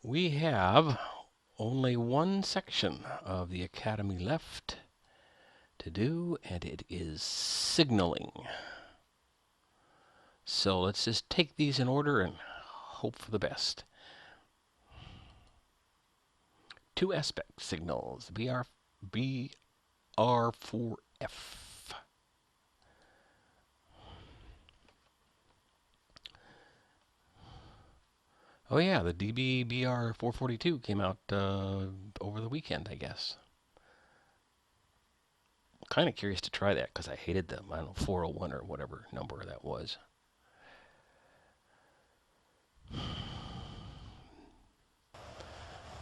We have only one section of the Academy left to do, and it is signaling. So let's just take these in order and hope for the best. Two aspect signals, BR4F. Oh yeah, the DB-BR442 came out over the weekend, I guess. Kind of curious to try that because I hated them. I don't know, 401 or whatever number that was.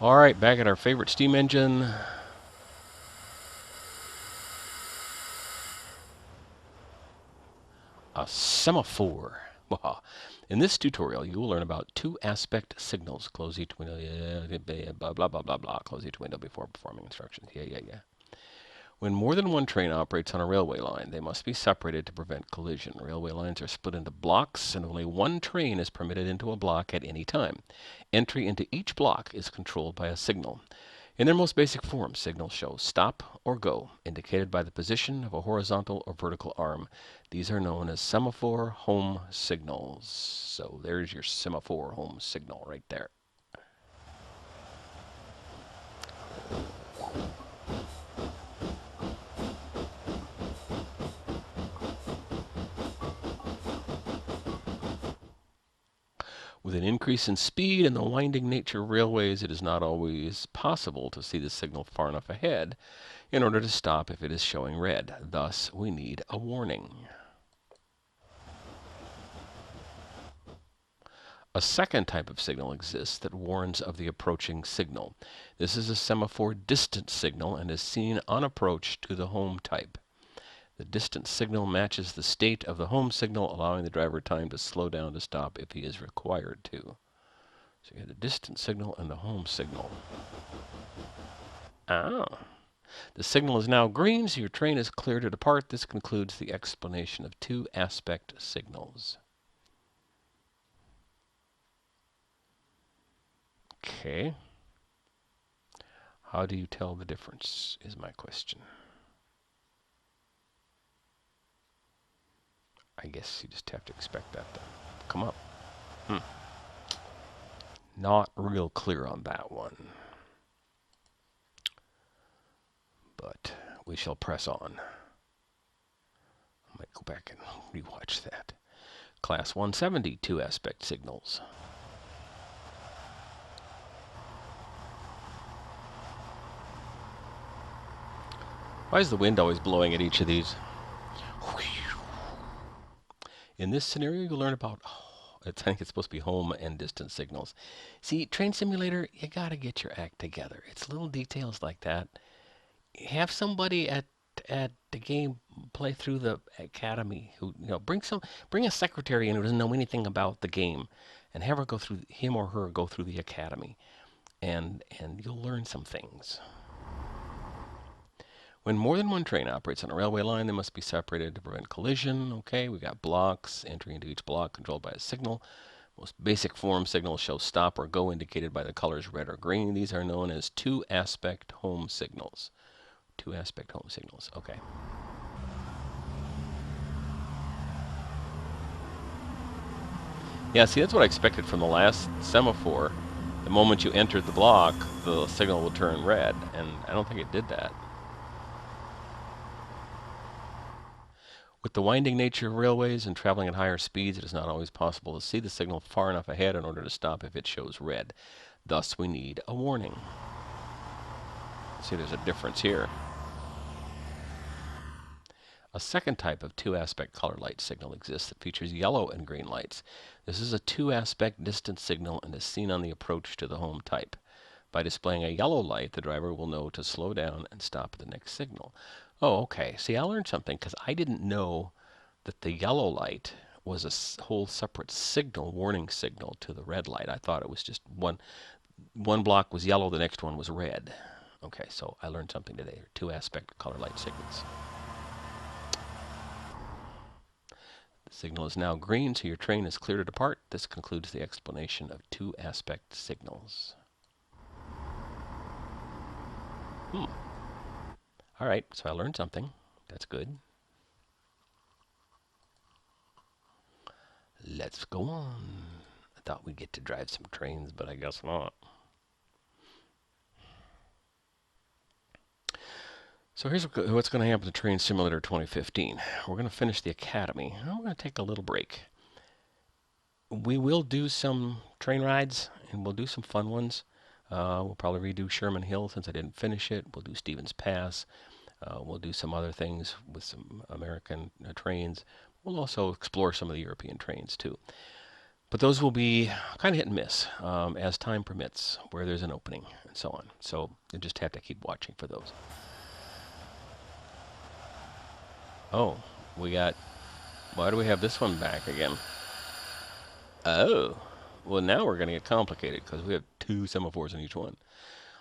All right, back at our favorite steam engine. A semaphore. In this tutorial, you will learn about two aspect signals. Close each window, blah, blah, blah, blah, blah. Close each window before performing instructions. Yeah. When more than one train operates on a railway line, they must be separated to prevent collision. Railway lines are split into blocks, and only one train is permitted into a block at any time. Entry into each block is controlled by a signal. In their most basic form, signals show stop or go, indicated by the position of a horizontal or vertical arm. These are known as semaphore home signals. So there's your semaphore home signal right there. With an increase in speed and the winding nature of railways, it is not always possible to see the signal far enough ahead in order to stop if it is showing red. Thus, we need a warning. A second type of signal exists that warns of the approaching signal. This is a semaphore distance signal and is seen on approach to the home type. The distance signal matches the state of the home signal, allowing the driver time to slow down to stop if he is required to. So you have the distance signal and the home signal. The signal is now green, so your train is clear to depart. This concludes the explanation of two aspect signals. Okay. How do you tell the difference, is my question. I guess you just have to expect that to come up. Not real clear on that one. But we shall press on. I might go back and rewatch that. Class 170, two aspect signals. Why is the wind always blowing at each of these? In this scenario, you'll learn about, I think it's supposed to be home and distance signals. See, Train Simulator, you got to get your act together. It's little details like that. Have somebody at the game play through the academy who, bring a secretary in who doesn't know anything about the game and have her go through, him or her go through the academy, and you'll learn some things. When more than one train operates on a railway line, they must be separated to prevent collision. Okay, we got blocks. Entry into each block controlled by a signal. Most basic form signals show stop or go, indicated by the colors red or green. These are known as two aspect home signals. Two aspect home signals. Okay. Yeah, see, that's what I expected from the last semaphore. The moment you entered the block, the signal would turn red, and I don't think it did that. With the winding nature of railways and traveling at higher speeds, it is not always possible to see the signal far enough ahead in order to stop if it shows red. Thus, we need a warning. See, there's a difference here. A second type of two-aspect color light signal exists that features yellow and green lights. This is a two-aspect distance signal and is seen on the approach to the home type. By displaying a yellow light, the driver will know to slow down and stop at the next signal. Oh, okay. See, I learned something because I didn't know that the yellow light was a whole separate signal, warning signal to the red light. I thought it was just one block was yellow, the next one was red. Okay, so I learned something today. Two-aspect color light signals. The signal is now green, so your train is clear to depart. This concludes the explanation of two-aspect signals. All right, so I learned something. That's good. Let's go on. I thought we'd get to drive some trains, but I guess not. So here's what's going to happen to Train Simulator 2015. We're going to finish the Academy. We're going to take a little break. We will do some train rides, and we'll do some fun ones. We'll probably redo Sherman Hill since I didn't finish it. We'll do Stevens Pass. We'll do some other things with some American trains. We'll also explore some of the European trains too. But those will be kind of hit and miss as time permits, where there's an opening and so on. So you just have to keep watching for those. Oh, we got... Why do we have this one back again? Oh, well now we're going to get complicated because we have 2 semaphores in each one.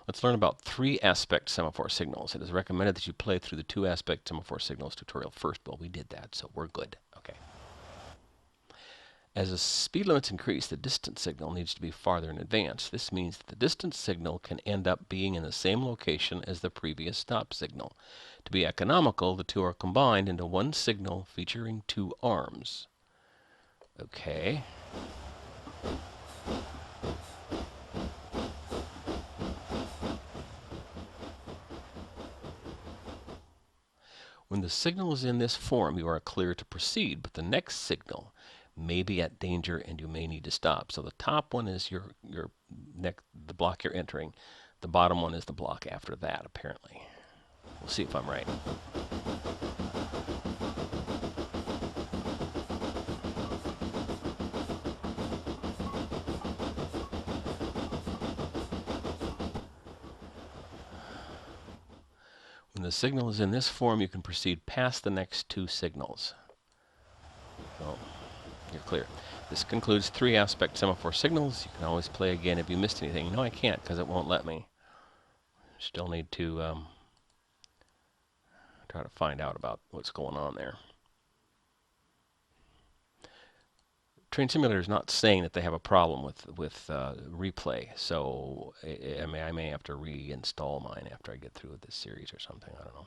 Let's learn about 3-aspect semaphore signals. It is recommended that you play through the 2-aspect semaphore signals tutorial first. Well, we did that, so we're good. Okay. As the speed limits increase, the distance signal needs to be farther in advance. This means that the distance signal can end up being in the same location as the previous stop signal. To be economical, the 2 are combined into one signal featuring 2 arms. Okay. When the signal is in this form, you are clear to proceed, but the next signal may be at danger and you may need to stop. So the top one is the block you're entering. The bottom one is the block after that, apparently. We'll see if I'm right. When the signal is in this form, you can proceed past the next 2 signals. So you're clear. This concludes 3-aspect semaphore signals. You can always play again if you missed anything. No, I can't because it won't let me. Still need to try to find out about what's going on there. Train Simulator is not saying that they have a problem with replay, so I may have to reinstall mine after I get through with this series or something. I don't know.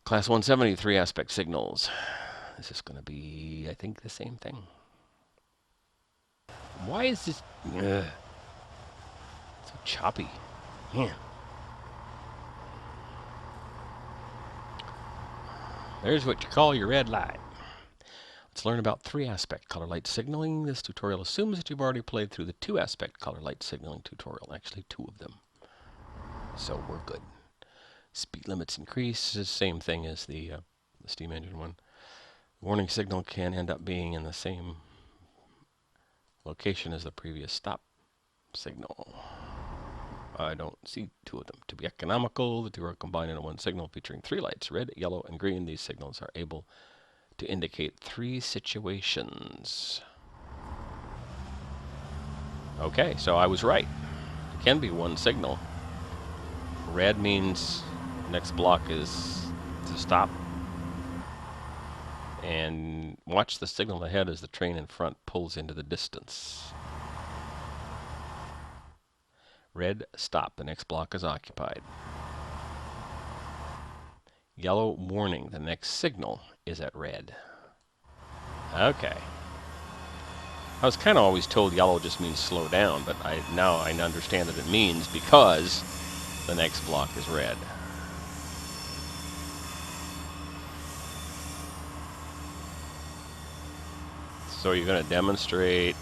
Class 170, 3-aspect signals. This is going to be, I think, the same thing. Why is this so choppy? Man. There's what you call your red light. Let's learn about 3-aspect color light signaling. This tutorial assumes that you've already played through the 2-aspect color light signaling tutorial. Actually, 2 of them. So we're good. Speed limits increase. It's the same thing as the steam engine one. Warning signal can end up being in the same location as the previous stop signal. I don't see 2 of them. To be economical, the 2 are combined into one signal featuring 3 lights, red, yellow, and green. These signals are able to indicate 3 situations. Okay, so I was right. It can be one signal. Red means next block is to stop. And watch the signal ahead as the train in front pulls into the distance. Red, stop. The next block is occupied. Yellow, warning. The next signal is at red. Okay. I was kind of always told yellow just means slow down, but now I understand that it means because the next block is red. So you're going to demonstrate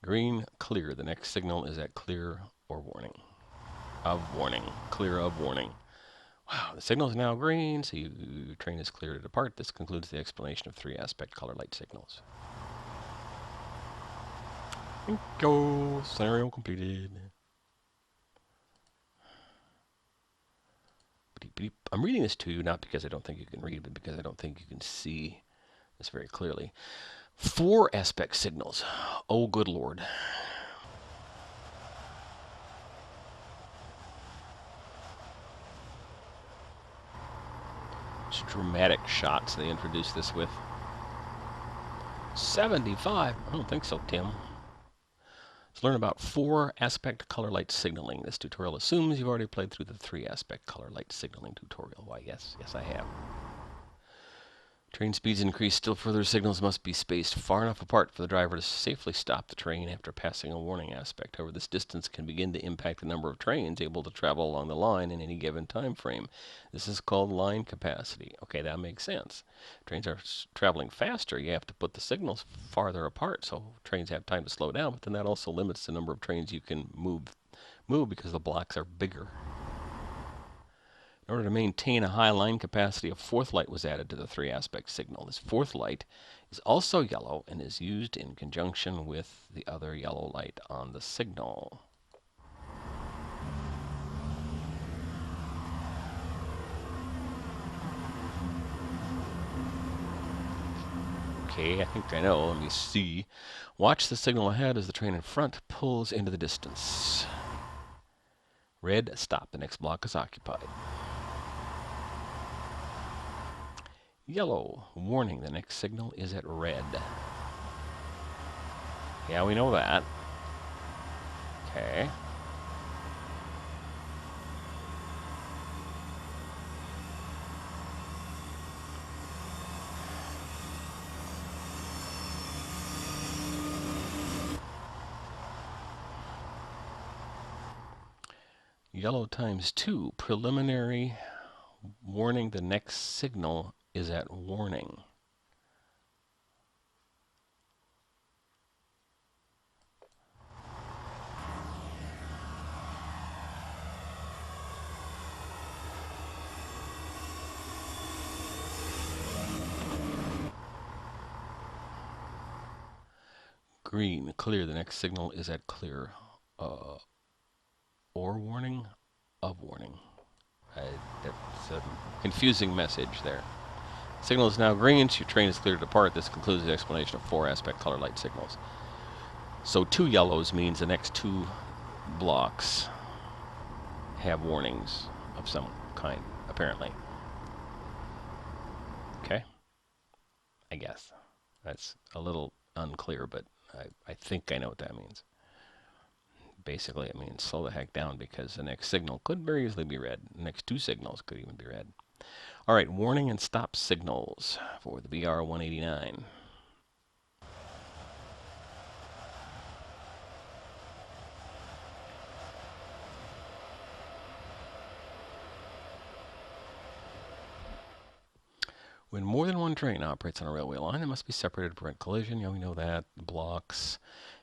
green, clear. The next signal is at clear or warning. Of warning. Clear of warning. Wow, the signal is now green, so your train is clear to depart. This concludes the explanation of 3-aspect color light signals. Bingo! Scenario completed. I'm reading this to you not because I don't think you can read, but because I don't think you can see this very clearly. 4-aspect signals. Oh, good Lord. Such dramatic shots they introduced this with. 75? I don't think so, Tim. Let's learn about 4-aspect color light signaling. This tutorial assumes you've already played through the 3-aspect color light signaling tutorial. Why, yes, I have. Train speeds increase still further. Signals must be spaced far enough apart for the driver to safely stop the train after passing a warning aspect. However, this distance can begin to impact the number of trains able to travel along the line in any given time frame. This is called line capacity. Okay, that makes sense. Trains are traveling faster. You have to put the signals farther apart so trains have time to slow down, but then that also limits the number of trains you can move because the blocks are bigger. In order to maintain a high line capacity, a 4th light was added to the 3-aspect signal. This 4th light is also yellow and is used in conjunction with the other yellow light on the signal. Okay, I think I know. Let me see. Watch the signal ahead as the train in front pulls into the distance. Red, stop. The next block is occupied. Yellow, warning, the next signal is at red. Yeah, we know that. Okay. Yellow times 2, preliminary warning, the next signal is at warning. Green, clear, the next signal is at clear. Or warning, of warning. That's a confusing message there. Signal is now green, so your train is clear to depart. This concludes the explanation of 4-aspect color light signals. So 2 yellows means the next 2 blocks have warnings of some kind, apparently. Okay? I guess. That's a little unclear, but I think I know what that means. Basically, it means slow the heck down because the next signal could very easily be red. The next 2 signals could even be red. All right, warning and stop signals for the BR-189. When more than one train operates on a railway line, it must be separated to prevent collision. Yeah, we know that. Blocks.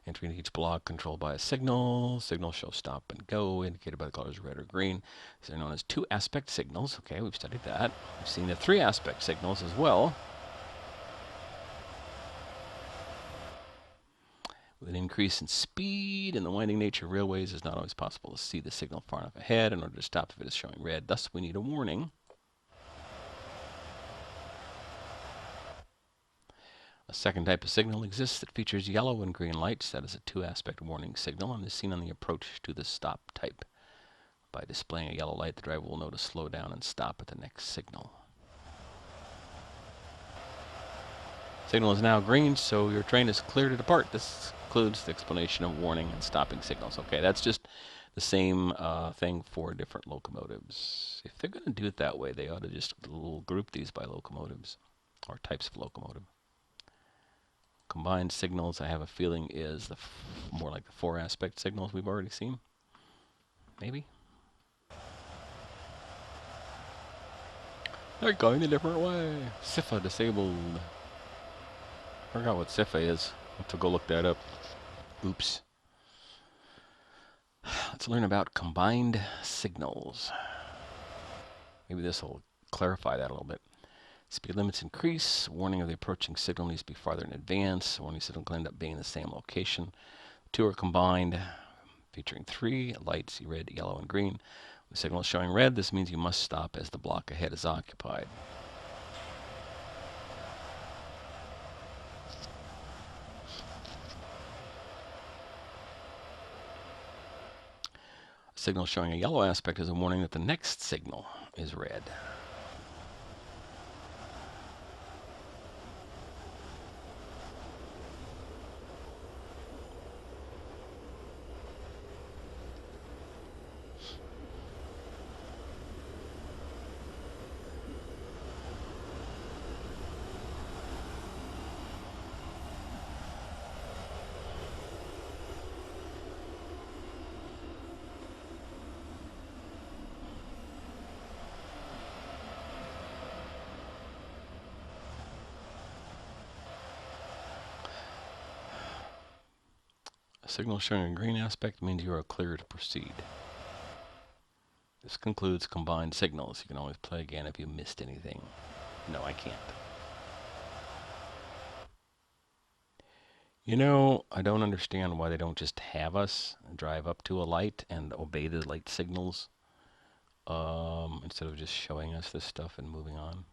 Entry into each block controlled by a signal. Signal shows stop and go, indicated by the colors red or green. These are known as 2-aspect signals. Okay, we've studied that. We've seen the 3-aspect signals as well. With an increase in speed and the winding nature of railways, it's not always possible to see the signal far enough ahead in order to stop if it is showing red. Thus, we need a warning. A second type of signal exists that features yellow and green lights. That is a 2-aspect warning signal and is seen on the approach to the stop type. By displaying a yellow light, the driver will know to slow down and stop at the next signal. Signal is now green, so your train is clear to depart. This includes the explanation of warning and stopping signals. Okay, that's just the same thing for different locomotives. If they're going to do it that way, they ought to just group these by locomotives or types of locomotive. Combined signals, I have a feeling, is more like the 4-aspect signals we've already seen. Maybe. They're going a different way. SIFA disabled. I forgot what SIFA is. I'll have to go look that up. Oops. Let's learn about combined signals. Maybe this will clarify that a little bit. Speed limits increase. Warning of the approaching signal needs to be farther in advance. Warning signal can end up being in the same location. 2 are combined, featuring 3 lights, red, yellow, and green. The signal is showing red. This means you must stop as the block ahead is occupied. A signal showing a yellow aspect is a warning that the next signal is red. Signal showing a green aspect means you are clear to proceed. This concludes combined signals. You can always play again if you missed anything. No, I can't. You know, I don't understand why they don't just have us drive up to a light and obey the light signals instead of just showing us this stuff and moving on.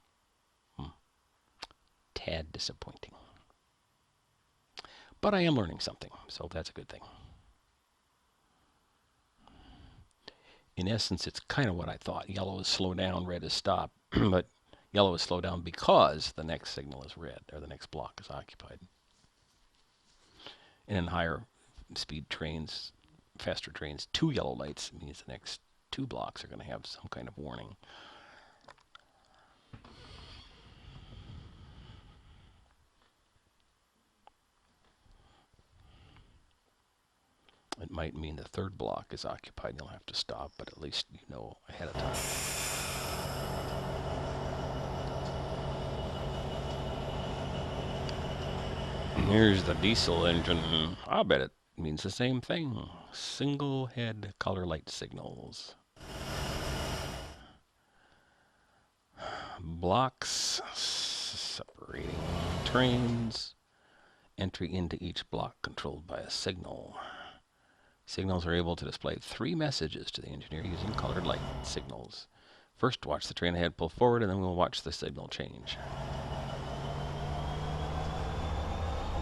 Tad disappointing. But I am learning something, so that's a good thing. In essence, it's kind of what I thought. Yellow is slow down, red is stop. But yellow is slow down because the next signal is red, or the next block is occupied. And in higher speed trains, faster trains, 2 yellow lights means the next 2 blocks are going to have some kind of warning. It might mean the 3rd block is occupied and you'll have to stop, but at least you know ahead of time. Here's the diesel engine. I bet it means the same thing. Single head color light signals. Blocks separating trains. Entry into each block controlled by a signal. Signals are able to display 3 messages to the engineer using colored light signals. First, watch the train ahead pull forward, and then we'll watch the signal change.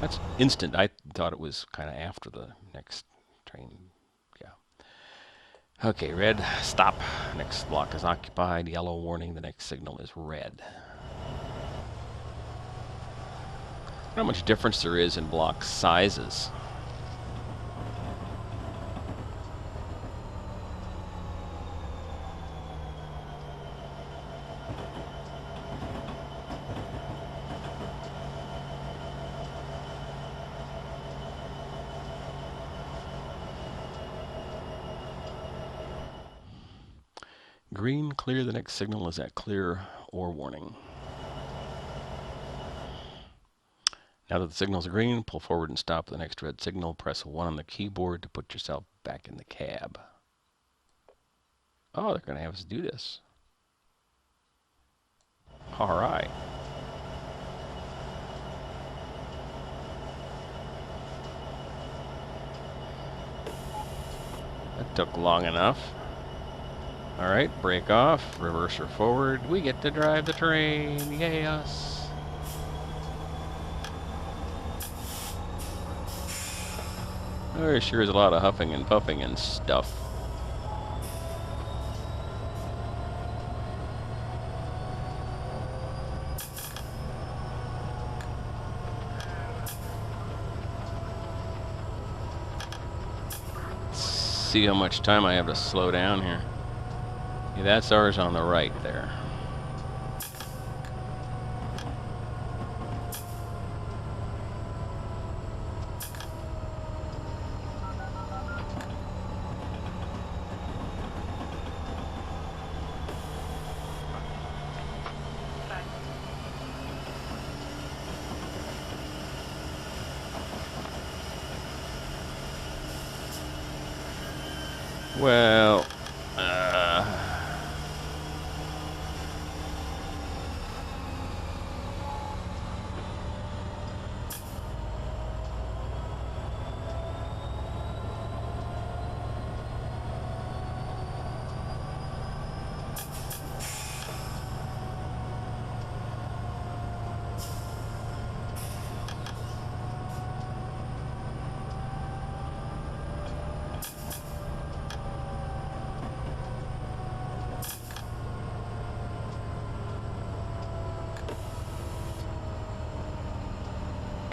That's instant. I thought it was kind of after the next train. Yeah. Okay, red, stop. Next block is occupied. Yellow, warning. The next signal is red. How much difference there is in block sizes. Green, clear. The next signal is at clear or warning. Now that the signals are green, pull forward and stop the next red signal. Press 1 on the keyboard to put yourself back in the cab. Oh, they're going to have us do this. All right. That took long enough. All right, brake off, reverse or forward. We get to drive the train. Yay, us. There sure is a lot of huffing and puffing and stuff. See how much time I have to slow down here. Yeah, that's ours on the right there. Well,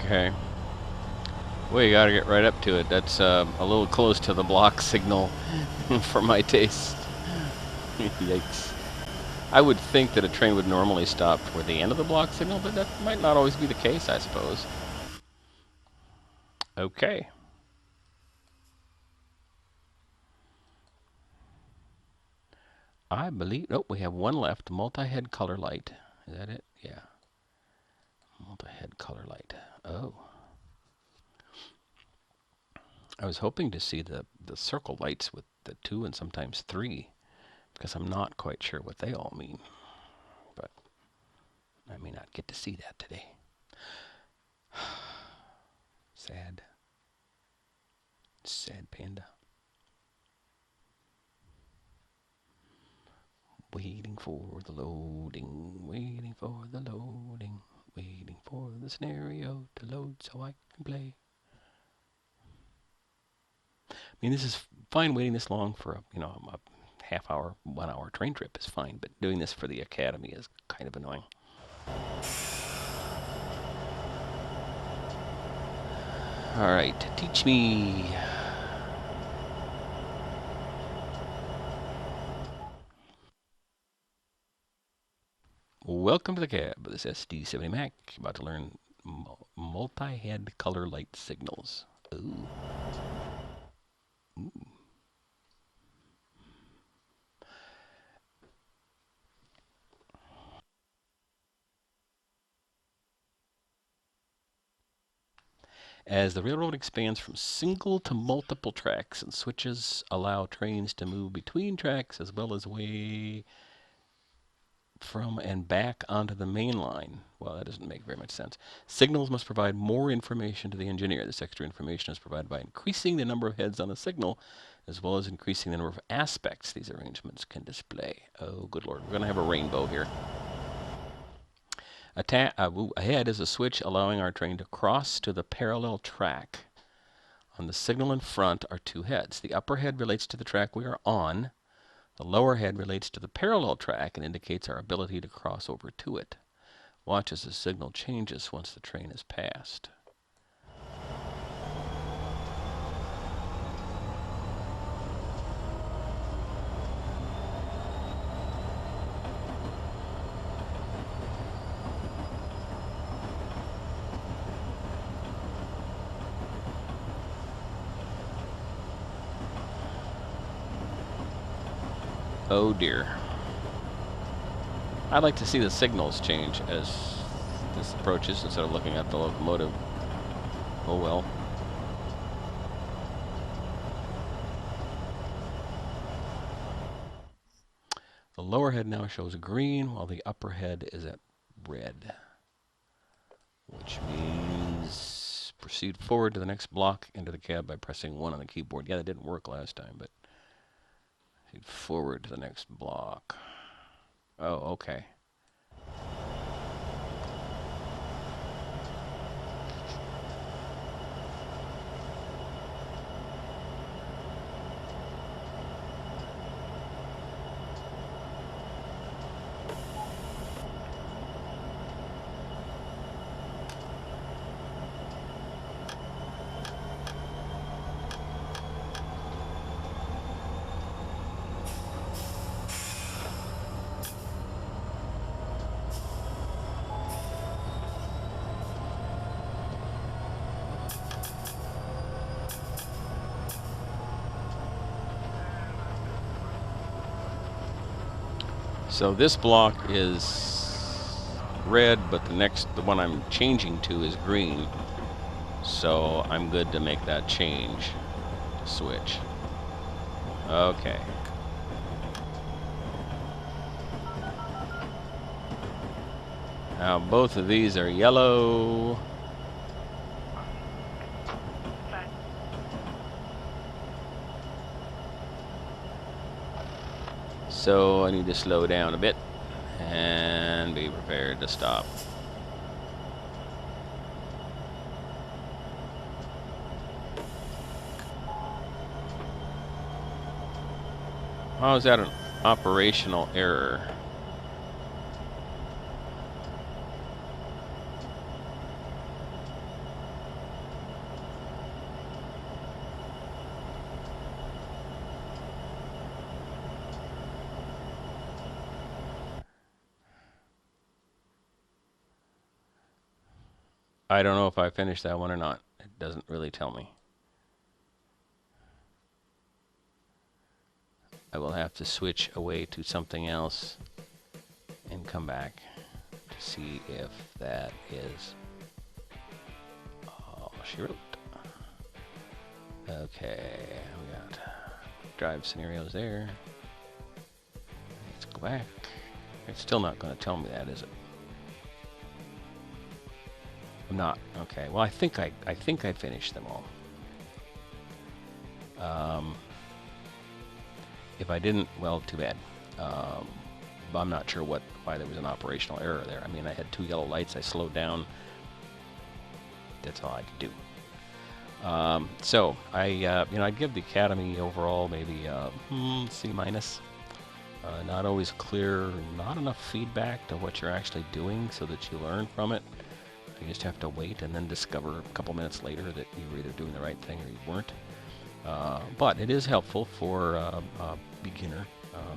okay. We gotta get right up to it. That's a little close to the block signal for my taste. Yikes. I would think that a train would normally stop toward the end of the block signal, but that might not always be the case, I suppose. Okay. I believe, oh, we have one left, multi-head color light. Is that it? Yeah. Multi-head color light. Oh. I was hoping to see the circle lights with the 2 and sometimes 3, because I'm not quite sure what they all mean. But I may not get to see that today. Sad. Sad panda. Waiting for the loading, waiting for the loading, waiting for the scenario to load so I can play. I mean, this is fine waiting this long for a half hour, 1 hour train trip is fine, but doing this for the academy is kind of annoying. All right, teach me. Welcome to the cab. This SD70 Mac. About to learn multi-head color light signals. Ooh. Ooh. As the railroad expands from single to multiple tracks, and switches allow trains to move between tracks as well as away from and back onto the main line. Well, that doesn't make very much sense. Signals must provide more information to the engineer. This extra information is provided by increasing the number of heads on a signal, as well as increasing the number of aspects these arrangements can display. Oh, good Lord. We're going to have a rainbow here. Ahead is a switch allowing our train to cross to the parallel track. On the signal in front are 2 heads. The upper head relates to the track we are on. The lower head relates to the parallel track and indicates our ability to cross over to it. Watch as the signal changes once the train is passed. Oh dear. I'd like to see the signals change as this approaches instead of looking at the locomotive. Oh well. The lower head now shows green while the upper head is at red, which means proceed forward to the next block into the cab by pressing 1 on the keyboard. Yeah, that didn't work last time, but proceed forward to the next block. Oh, okay. So this block is red, but the one I'm changing to is green. So I'm good to make that change to switch. Okay. Now both of these are yellow. So I need to slow down a bit and be prepared to stop. How is that an operational error? I don't know if I finished that one or not. It doesn't really tell me. I will have to switch away to something else and come back to see if that is all she wrote. Okay, we got drive scenarios there. Let's go back. It's still not going to tell me that, is it? I'm not. Okay. Well, I think I finished them all. If I didn't, well, too bad. I'm not sure why there was an operational error there. I mean, I had 2 yellow lights. I slowed down. That's all I could do. So I'd give the Academy overall maybe C minus. Not always clear, not enough feedback to what you're actually doing so that you learn from it. You just have to wait and then discover a couple minutes later that you were either doing the right thing or you weren't. But it is helpful for a beginner.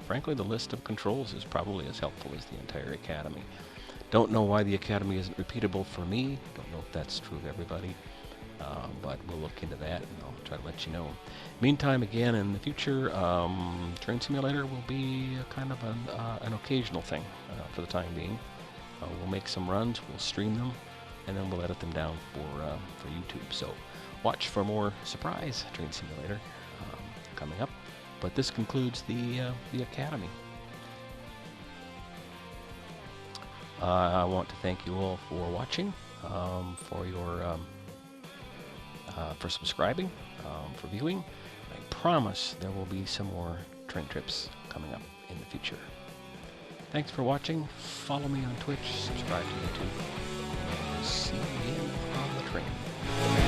Frankly, the list of controls is probably as helpful as the entire Academy. Don't know why the Academy isn't repeatable for me. Don't know if that's true of everybody. But we'll look into that and I'll try to let you know. Meantime, again, in the future, Train Simulator will be kind of an occasional thing for the time being. We'll make some runs, we'll stream them, and then we'll edit them down for YouTube. So watch for more surprise Train Simulator coming up. But this concludes the Academy. I want to thank you all for watching, for subscribing, for viewing. I promise there will be some more train trips coming up in the future. Thanks for watching. Follow me on Twitch, subscribe to YouTube, and see you again on the train.